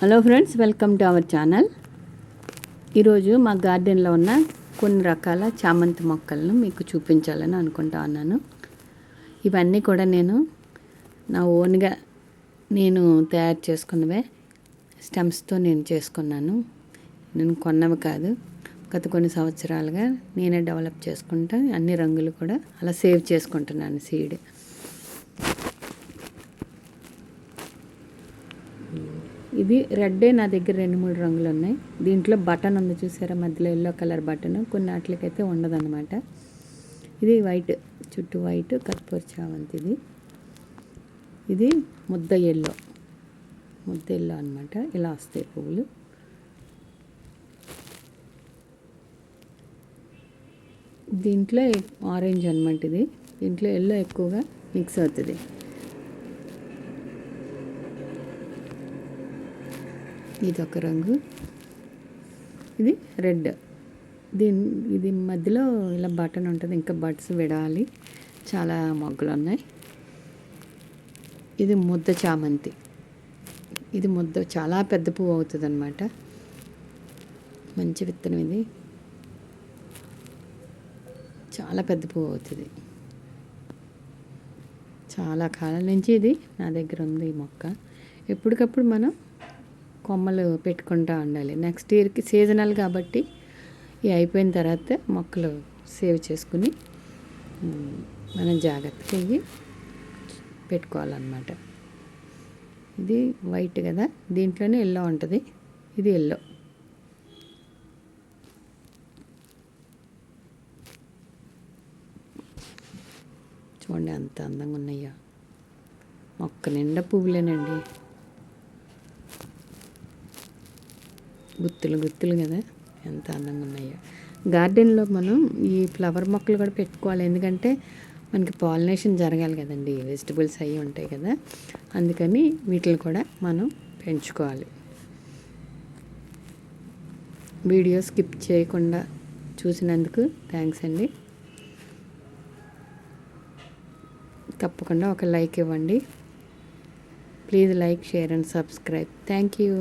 Hello friends, welcome to our channel. ఈరోజు మా గార్డెన్లో ఉన్న కొన్ని రకాల చామంతి మొక్కలను మీకు చూపించాలని అనుకుంటా ఉన్నాను. ఇవన్నీ కూడా నేను నా ఓన్గా తయారు చేసుకున్నవే. స్టెమ్స్తో నేను చేసుకున్నాను. నేను కొన్నవి కాదు. గత కొన్ని సంవత్సరాలుగా నేనే డెవలప్ చేసుకుంటా అన్ని రంగులు కూడా అలా సేవ్ చేసుకుంటున్నాను సీడ్. ఇది రెడ్డే. నా దగ్గర 2-3 రంగులు ఉన్నాయి. దీంట్లో బటన్ ఉంది చూసారా, మధ్యలో ఎల్లో కలర్ బటన్. కొన్ని వాటికైతే ఉండదన్నమాట. ఇది వైట్, చుట్టూ వైట్ కర్పూర చామంతి. ఇది ముద్ద ఎల్లో అనమాట. ఇలా వస్తాయి పువ్వులు. దీంట్లో ఆరెంజ్ అనమాట. దీంట్లో ఎల్లో ఎక్కువగా మిక్స్ అవుతుంది. ఇది ఒక రంగు, ఇది రెడ్. ఇది మధ్యలో ఇలా బటన్ ఉంటుంది. ఇంకా బడ్స్ విడాలి. చాలా మొగ్గలు ఉన్నాయి. ఇది ముద్ద చామంతి. ఇది ముద్ద చాలా పెద్ద పువ్వు అవుతుంది అన్నమాట. మంచి విత్తనం. ఇది చాలా పెద్ద పువ్వు అవుతుంది. చాలా కాలం నుంచి ఇది నా దగ్గర ఉంది ఈ మొక్క. ఎప్పటికప్పుడు మనం కొమ్మలు పెట్టుకుంటూ ఉండాలి. నెక్స్ట్ ఇయర్కి సీజనల్ కాబట్టి ఇవి అయిపోయిన తర్వాత మొక్కలు సేవ్ చేసుకుని మనం జాగ్రత్తగా ఇవి పెట్టుకోవాలన్నమాట. ఇది వైట్ కదా, దీంట్లోనే ఎల్లో ఉంటుంది. ఇది ఎల్లో. చూడండి ఎంత అందంగా ఉన్నాయో. మొక్క నిండా పువ్వులేనండి. గుత్తులు కదా, ఎంత అందంగా ఉన్నాయో. గార్డెన్లో మనం ఈ ఫ్లవర్ మొక్కలు కూడా పెట్టుకోవాలి. ఎందుకంటే మనకి పాలినేషన్ జరగాలి కదండి. వెజిటబుల్స్ అవి ఉంటాయి కదా, అందుకని వీటిని కూడా మనం పెంచుకోవాలి. వీడియో స్కిప్ చేయకుండా చూసినందుకు థ్యాంక్స్ అండి. తప్పకుండా ఒక లైక్ ఇవ్వండి. Please like, share and subscribe. Thank you.